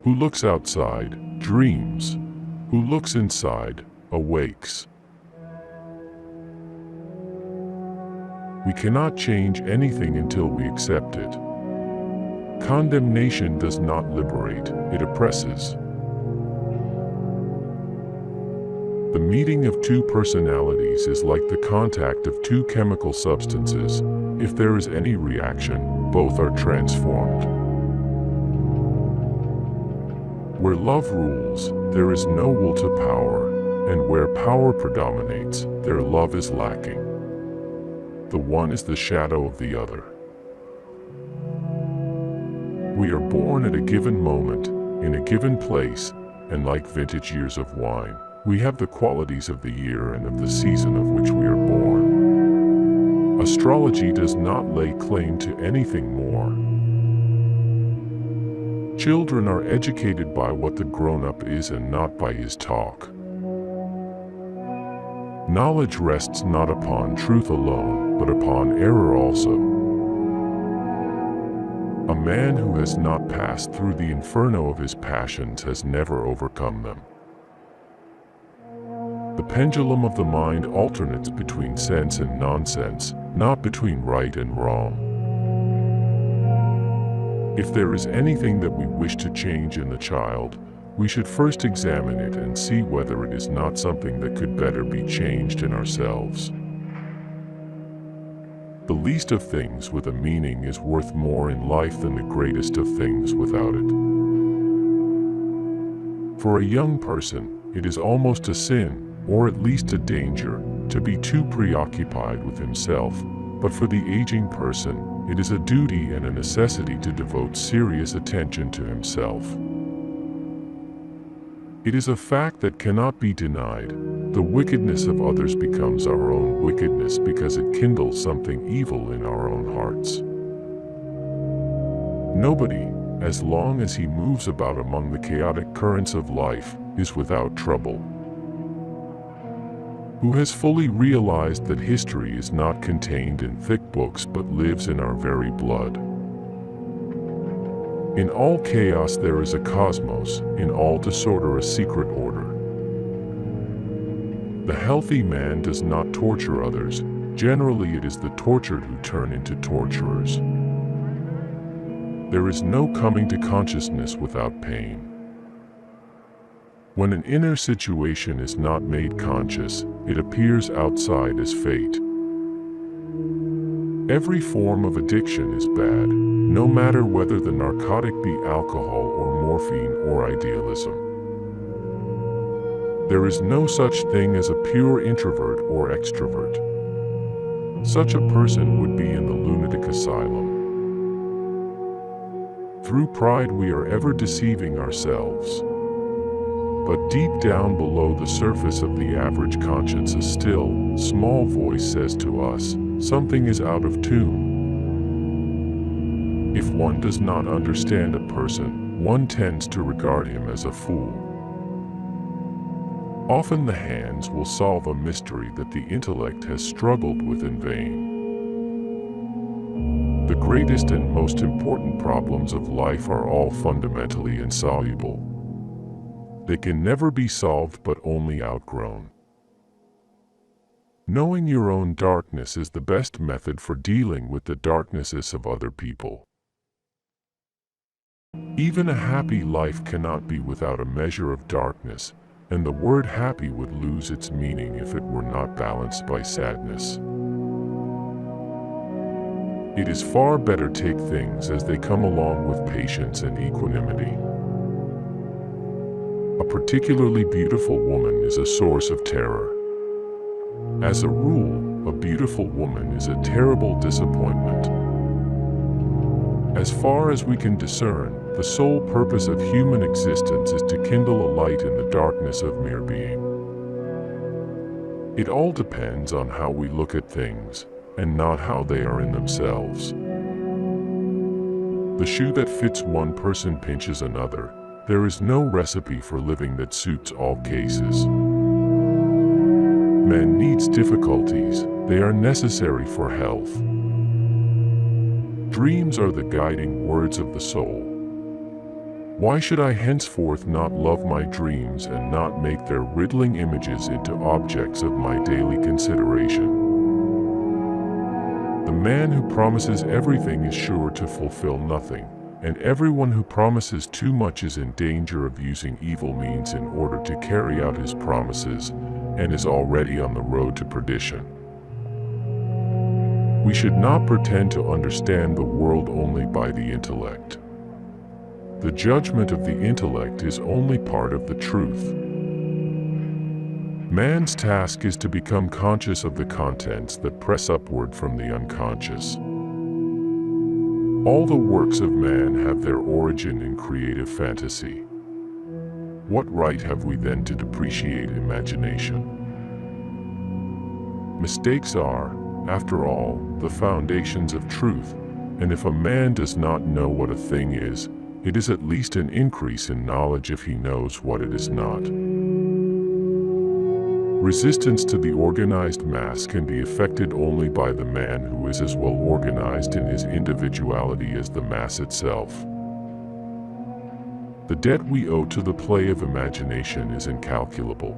Who looks outside, dreams. Who looks inside, awakes. We cannot change anything until we accept it. Condemnation does not liberate, it oppresses. The meeting of two personalities is like the contact of two chemical substances. If there is any reaction, both are transformed. Where love rules, there is no will to power, and where power predominates, there love is lacking. The one is the shadow of the other. We are born at a given moment, in a given place, and like vintage years of wine, we have the qualities of the year and of the season of which we are born. Astrology does not lay claim to anything more. Children are educated by what the grown-up is and not by his talk. Knowledge rests not upon truth alone, but upon error also. A man who has not passed through the inferno of his passions has never overcome them. The pendulum of the mind alternates between sense and nonsense, not between right and wrong. If there is anything that we wish to change in the child, we should first examine it and see whether it is not something that could better be changed in ourselves. The least of things with a meaning is worth more in life than the greatest of things without it. For a young person, it is almost a sin, or at least a danger, to be too preoccupied with himself, but for the aging person, it is a duty and a necessity to devote serious attention to himself. It is a fact that cannot be denied. The wickedness of others becomes our own wickedness because it kindles something evil in our own hearts. Nobody, as long as he moves about among the chaotic currents of life, is without trouble. Who has fully realized that history is not contained in thick books but lives in our very blood. In all chaos there is a cosmos, in all disorder a secret order. The healthy man does not torture others. Generally it is the tortured who turn into torturers. There is no coming to consciousness without pain. When an inner situation is not made conscious, it appears outside as fate. Every form of addiction is bad, no matter whether the narcotic be alcohol or morphine or idealism. There is no such thing as a pure introvert or extrovert. Such a person would be in the lunatic asylum. Through pride we are ever deceiving ourselves. But deep down below the surface of the average conscience a still, small voice says to us, something is out of tune. If one does not understand a person, one tends to regard him as a fool. Often the hands will solve a mystery that the intellect has struggled with in vain. The greatest and most important problems of life are all fundamentally insoluble. They can never be solved but only outgrown. Knowing your own darkness is the best method for dealing with the darknesses of other people. Even a happy life cannot be without a measure of darkness, and the word happy would lose its meaning if it were not balanced by sadness. It is far better take things as they come along with patience and equanimity. A particularly beautiful woman is a source of terror. As a rule, a beautiful woman is a terrible disappointment. As far as we can discern, the sole purpose of human existence is to kindle a light in the darkness of mere being. It all depends on how we look at things, and not how they are in themselves. The shoe that fits one person pinches another. There is no recipe for living that suits all cases. Man needs difficulties, they are necessary for health. Dreams are the guiding words of the soul. Why should I henceforth not love my dreams and not make their riddling images into objects of my daily consideration? The man who promises everything is sure to fulfill nothing, and everyone who promises too much is in danger of using evil means in order to carry out his promises, and is already on the road to perdition. We should not pretend to understand the world only by the intellect. The judgment of the intellect is only part of the truth. Man's task is to become conscious of the contents that press upward from the unconscious. All the works of man have their origin in creative fantasy. What right have we then to depreciate imagination? Mistakes are, after all, the foundations of truth, and if a man does not know what a thing is, it is at least an increase in knowledge if he knows what it is not. Resistance to the organized mass can be effected only by the man who is as well organized in his individuality as the mass itself. The debt we owe to the play of imagination is incalculable.